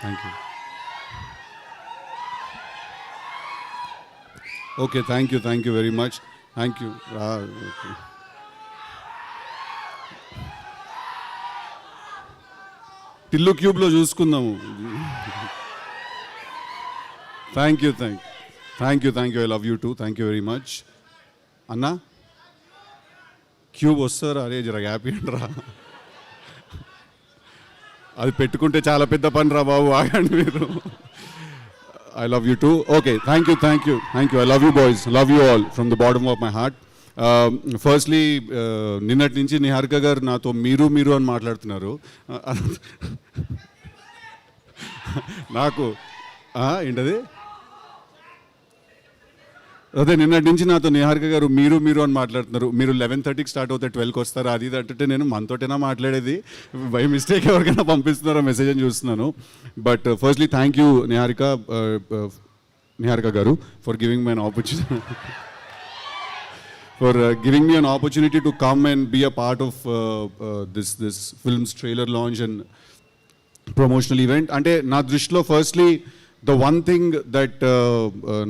Thank you. Okay, thank you very much. Thank you. Tillu క్యూబ్లో చూసుకుందాము. Thank you. I love you too. Thank you very much. అన్నా cube వస్తారా? అరే జర happy అంటరా, అది పెట్టుకుంటే చాలా పెద్ద పని రా బాబు, ఆగండి మీరు. I love you two. Okay, thank you. I love you boys, love you all from the bottom of my heart. Firstly నిన్నటి నుంచి నిహారిక గారు నాతో మీరు అని మాట్లాడుతున్నారు. నాకు ఏంటది అదే నిన్నటి నుంచి నాతో నిహారిక గారు మీరు అని మాట్లాడుతున్నారు. మీరు 11:30కి స్టార్ట్ అవుతే 12కి వస్తారు, అది అంటే నేను మనతోటైనా మాట్లాడేది, బై మిస్టేక్ ఎవరికైనా పంపిస్తున్నారో మెసేజ్ అని చూస్తున్నాను. But firstly thank you Niharika గారు for giving me an opportunity to come and be a part of this film's trailer launch and promotional event. అంటే నా దృష్టిలో firstly the one thing that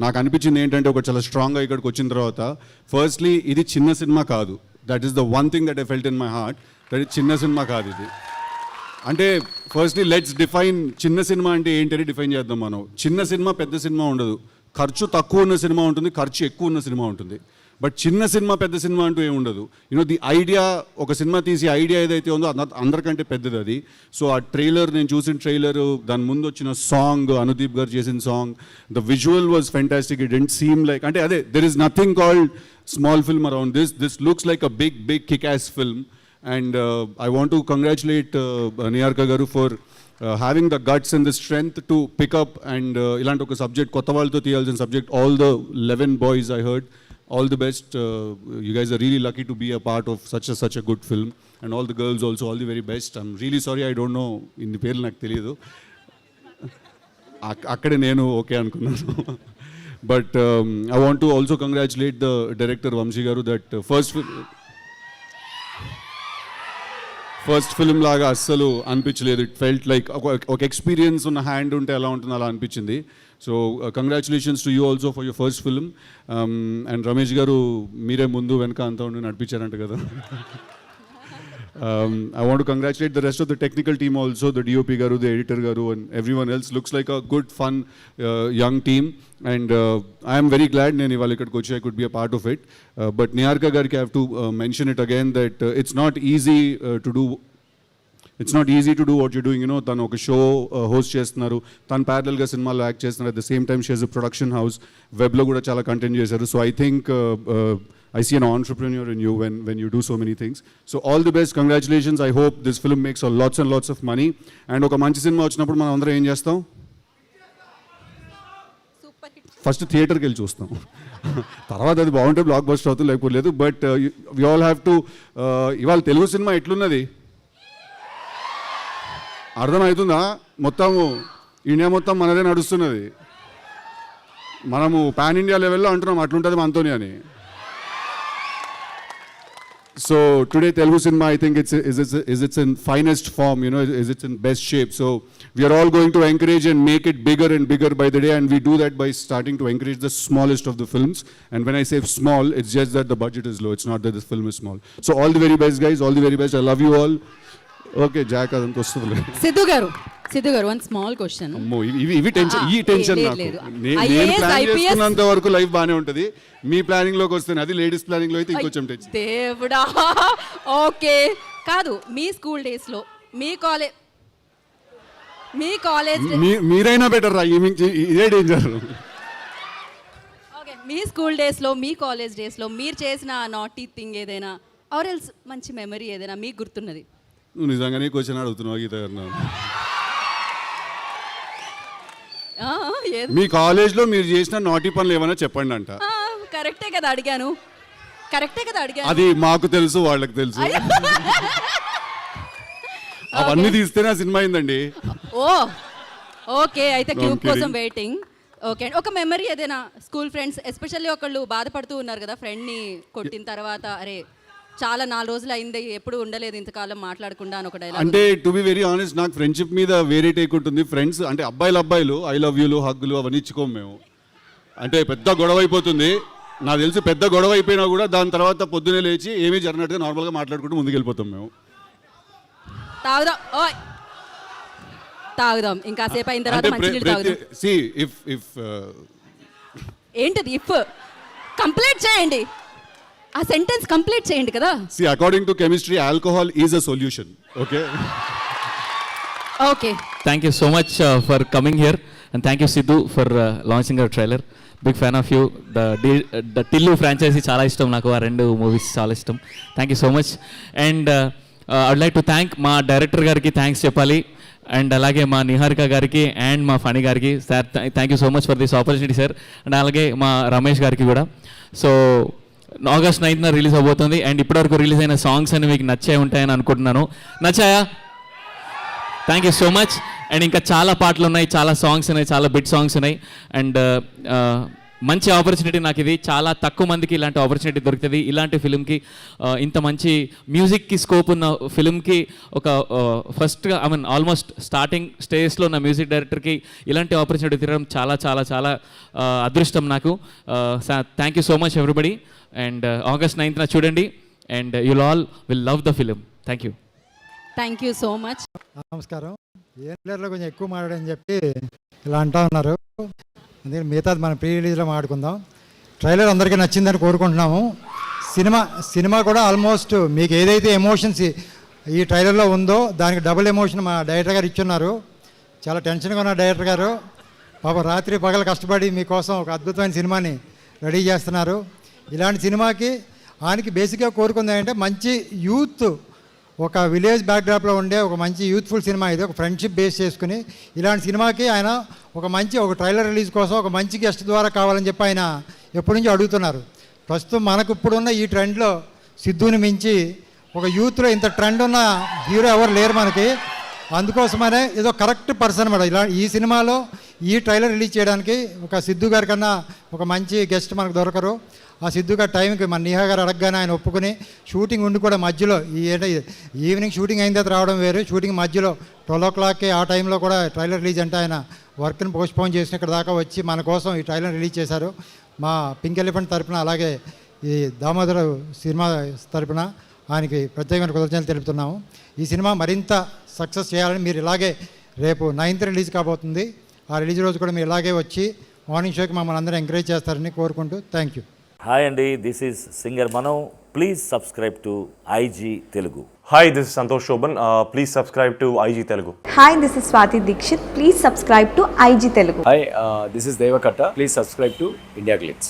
నాకు అనిపించింది ఏంటంటే, ఒక చాలా స్ట్రాంగ్గా ఇక్కడికి వచ్చిన తర్వాత, ఫస్ట్లీ ఇది చిన్న సినిమా కాదు. That is the one thing that I felt in my heart, that ఇది చిన్న సినిమా కాదు ఇది. అంటే ఫస్ట్లీ లెట్స్ డిఫైన్ చిన్న సినిమా అంటే ఏంటని డిఫైన్ చేద్దాం మనం. చిన్న సినిమా పెద్ద సినిమా ఉండదు, ఖర్చు తక్కువ ఉన్న సినిమా ఉంటుంది, ఖర్చు ఎక్కువ ఉన్న సినిమా ఉంటుంది. బట్ చిన్న సినిమా పెద్ద సినిమా అంటూ ఏమి ఉండదు. ది ఐడియా, ఒక సినిమా తీసి ఐడియా ఏదైతే ఉందో అందరికంటే పెద్దది అది. సో ఆ ట్రైలర్, నేను చూసిన ట్రైలర్, దాని ముందు వచ్చిన సాంగ్, అనుదీప్ గారు చేసిన song, the visual was fantastic. It didn't seem like, అంటే అదే, there is nothing called small film around this looks like a big kick as film. And I want to congratulate Niharika గారు for having the guts and the strength to pick up and ఇలాంటి ఒక subject, కొత్త వాళ్ళతో తీయాల్సిన subject. All the 11 boys I heard, all the best. You guys are really lucky to be a part of such a good film, and all the girls also, all the very best. I'm really sorry, I don't know ఇన్ని పేర్లు నాకు తెలియదు, అక్కడే నేను okay అనుకున్నాను. But I want to also congratulate the director Vamshi garu, that first film లాగా అస్సలు అనిపించలేదు. ఇట్ ఫెల్ట్ లైక్ ఒక ఎక్స్పీరియన్స్ ఉన్న హ్యాండ్ ఉంటే ఎలా ఉంటుందో అలా అనిపించింది. So congratulations to you also for your first film. And Ramesh garu మీరే ముందు వెనక అంతా ఉండి నడిపించారంట కదా. I want to congratulate the rest of the technical team also, the DOP garu, the editor garu, and everyone else. Looks like a good, fun, young team, and I am very glad nenu ivalu ikkadiki vachi I could be a part of it. But Niharika gariki I have to mention it again, that it's not easy to do. It's not easy to do what you're doing. తను ఒక show host చేస్తున్నారు, తను ప్యారలల్గా సినిమాలో act చేస్తున్నారు. At the same time she has a production house, వెబ్లో కూడా చాలా కంటెంట్ చేశారు. So I think I see an entrepreneur in you when you do so many things. So all the best, congratulations. I hope this film makes lots and lots of money. And ఒక మంచి cinema వచ్చినప్పుడు మనం అందరం ఏం చేస్తాం? First థియేటర్కి వెళ్ళి చూస్తాం, తర్వాత అది బాగుంటే బ్లాక్ బస్టర్ అవుతుంది, లేకపోతే లేదు. But we all have to, ఇవాళ తెలుగు సినిమా ఎట్లున్నది అర్థమవుతుందా? మొత్తము ఇండియా మొత్తం మనదే నడుస్తున్నది. మనము పాన్ ఇండియా లెవెల్లో అంటున్నాం అట్లుంటుంది మనతోని అని. So today Telugu cinema, I think it's in finest form, it's in best shape. So we are all going to encourage and make it bigger and bigger by the day, and we do that by starting to encourage the smallest of the films. And when I say small, it's just that the budget is low, it's not that this film is small. So all the very best guys, all the very best. I love you all. Okay, Jack adanto ostadile. Siddhu గారు one small question. ఇవి tension నాకు. నేను plan చేసుకున్నంత వరకు life బాగానే ఉంటుంది, మీ planning లోకి వస్తే అది లేడీస్ ప్లానింగ్ లో అయితే ఇంకొంచెం టెన్షన్. దేవుడా, ఓకే కాదు. మీ స్కూల్ డేస్ లో, మీ కాలేజ్ మీరైనా బెటర్ రా, ఇదే డేంజర్. ఓకే, మీ స్కూల్ డేస్ లో, మీ కాలేజ్ డేస్ లో మీరు చేసిన నాటీ థింగ్ ఏదైనా, ఆర్ ఎల్స్ మంచి మెమరీ ఏదైనా మీకు గుర్తున్నది? నువ్వు నిజంగానే క్వశ్చన్ అడుగుతున్నావు గీత గారు. మీ కాలేజ్లో మీరు చేసిన నాటి పనులు ఏమైనా చెప్పండి అంట. కరెక్టే కదా అడిగాను. అది మాకు తెలుసు, వాళ్ళకి తెలుసు. అవన్నీ తీస్తేనే ఆ సినిమా అయిందండి. ఓకే, అయితే క్యూబ్ కోసం వెయిటింగ్. ఓకే, ఒక మెమరీ ఏదైనా స్కూల్ ఫ్రెండ్స్, ఎస్పెషల్లీ ఒకళ్ళు బాధపడుతూ ఉన్నారు కదా ఫ్రెండ్ని కొట్టిన తర్వాత, అరే చాలా 4 రోజులు అయింది ఎప్పుడు ఉండలేదు ఇంతకాలం మాట్లాడకుండా అని ఒక డైలాగ్ అంటే టు బి వెరీ ఆనెస్ట్ నాకు ఫ్రెండ్షిప్ మీద వేరే టేక్ ఉంటుంది. ఫ్రెండ్స్ అంటే అబ్బాయిలు ఐ లవ్ యూలు హగ్గులు అవన్నీ ఇచ్చుకోము మేము. అంటే పెద్ద గొడవ అయిపోతుంది, నాకు తెలిసి పెద్ద గొడవ అయిపోయినా కూడా దాని తర్వాత పొద్దునే లేచి ఏమీ జరిగినట్టుగా నార్మల్గా మాట్లాడుకుంటూ ముందుకు వెళ్ళిపోతాం మేము. తాగుదాం ఓయ్ తాగుదాం ఇంకా సేపు అయిన తర్వాత మంచినీళ్ళు తాగుదాం. సి ఇఫ్ ఏంటిది ఇఫ్ కంప్లీట్ చేయండి, ఆ సెంటెన్స్ కంప్లీట్ చేయండి కదా. See according to chemistry alcohol is a solution. Okay okay Thank you so much for coming here, and thank you Sidhu for launching our trailer. Big fan of you. The Tillu franchise చాలా ఇష్టం నాకు, ఆ 2 movies చాలా ఇష్టం. Thank you so much. And I would like to thank మా director గారికి thanks చెప్పాలి, and అలాగే మా నిహారిక గారికి అండ్ మా ఫణి గారికి. Sir thank you so much for this opportunity sir. And అలాగే మా రమేష్ గారికి కూడా. సో August 9th రిలీజ్ అవబోతుంది, అండ్ ఇప్పటివరకు రిలీజ్ అయిన సాంగ్స్ అన్ని మీకు నచ్చే ఉంటాయని అనుకుంటున్నాను. నచ్చాయా? Thank you so much. And ఇంకా చాలా పాటలు ఉన్నాయి, చాలా సాంగ్స్ ఉన్నాయి, చాలా బిట్ సాంగ్స్ ఉన్నాయి. అండ్ మంచి ఆపర్చునిటీ నాకు ఇది. చాలా తక్కువ మందికి ఇలాంటి ఆపర్చునిటీ దొరుకుతుంది. ఇలాంటి ఫిల్మ్కి ఇంత మంచి మ్యూజిక్కి స్కోప్ ఉన్న ఫిల్మ్కి ఒక ఫస్ట్గా ఐ మీన్ ఆల్మోస్ట్ స్టార్టింగ్ స్టేజ్లో ఉన్న మ్యూజిక్ డైరెక్టర్కి ఇలాంటి ఆపర్చునిటీ తిరగడం చాలా చాలా చాలా అదృష్టం నాకు. Thank you so much everybody. And August 9th చూడండి, and you'll all will love the film. Thank you. Thank you so much. నమస్కారం. ఏ ట్రైలర్లో కొంచెం ఎక్కువ మాట్లాడని చెప్పి ఇలా అంటా ఉన్నారు, అందుకని మిగతాది మనం ప్రీ రిలీజ్లో మాట్లాడుకుందాం. ట్రైలర్ అందరికీ నచ్చిందని కోరుకుంటున్నాము. సినిమా కూడా ఆల్మోస్ట్ మీకు ఏదైతే ఎమోషన్స్ ఈ ట్రైలర్లో ఉందో దానికి డబుల్ ఎమోషన్ మా డైరెక్టర్ గారు ఇచ్చున్నారు. చాలా టెన్షన్గా ఉన్న డైరెక్టర్ గారు పాప రాత్రి పగలు కష్టపడి మీకోసం ఒక అద్భుతమైన సినిమాని రెడీ చేస్తున్నారు. ఇలాంటి సినిమాకి ఆయనకి బేసిక్గా కోరుకుంది ఏంటంటే మంచి యూత్, ఒక విలేజ్ బ్యాక్డ్రాప్లో ఉండే ఒక మంచి యూత్ఫుల్ సినిమా ఇది, ఒక ఫ్రెండ్షిప్ బేస్ చేసుకుని ఇలాంటి సినిమాకి ఆయన ఒక ట్రైలర్ రిలీజ్ కోసం ఒక మంచి గెస్ట్ ద్వారా కావాలని చెప్పి ఆయన ఎప్పటి నుంచో అడుగుతున్నారు. ప్రస్తుతం మనకు ఇప్పుడున్న ఈ ట్రెండ్లో సిద్ధుని మించి ఒక యూత్లో ఇంత ట్రెండ్ ఉన్న హీరో ఎవరు లేరు మనకి. అందుకోసమనే ఏదో కరెక్ట్ పర్సన్ మేడం ఇలా ఈ సినిమాలో ఈ ట్రైలర్ రిలీజ్ చేయడానికి ఒక సిద్ధు గారి కన్నా ఒక మంచి గెస్ట్ మనకు దొరకరు. ఆ సిద్ధు గారి టైంకి మన నిహా గారు అడగగానే ఆయన ఒప్పుకుని షూటింగ్ ఉండి కూడా మధ్యలో ఈవినింగ్ షూటింగ్ అయిన తర్వాత రావడం వేరు, షూటింగ్ మధ్యలో 12 o'clockకి ఆ టైంలో కూడా ట్రైలర్ రిలీజ్ అంటే ఆయన వర్క్ని పోస్ట్పోన్ చేసిన ఇక్కడ దాకా వచ్చి మన కోసం ఈ ట్రైలర్ రిలీజ్ చేశారు. మా పింక్ ఎలిఫెంట్ తరపున అలాగే ఈ దామోదర సినిమా తరపున ఆయనకి ప్రత్యేకమైన కృతజ్ఞతలు తెలుపుతున్నాము. ఈ సినిమా మరింత సక్సెస్ చేయాలని మీరు ఇలాగే రేపు 9th రిలీజ్ కాబోతుంది. ఆ రిలీజ్ రోజు కూడా మీరు ఇలాగే వచ్చి మార్నింగ్ షోకి మమ్మల్ని అందరూ ఎంకరేజ్ చేస్తారని కోరుకుంటూ థ్యాంక్ యూ. హాయ్ అండి, this is singer Mano. Please subscribe to IG Telugu. Hi, this is Santosh Shoban. Please subscribe to IG Telugu. Hi, this is Swati Dikshit. Please subscribe to IG Telugu. Hi, this is Devakatta. Please subscribe to India Glitz.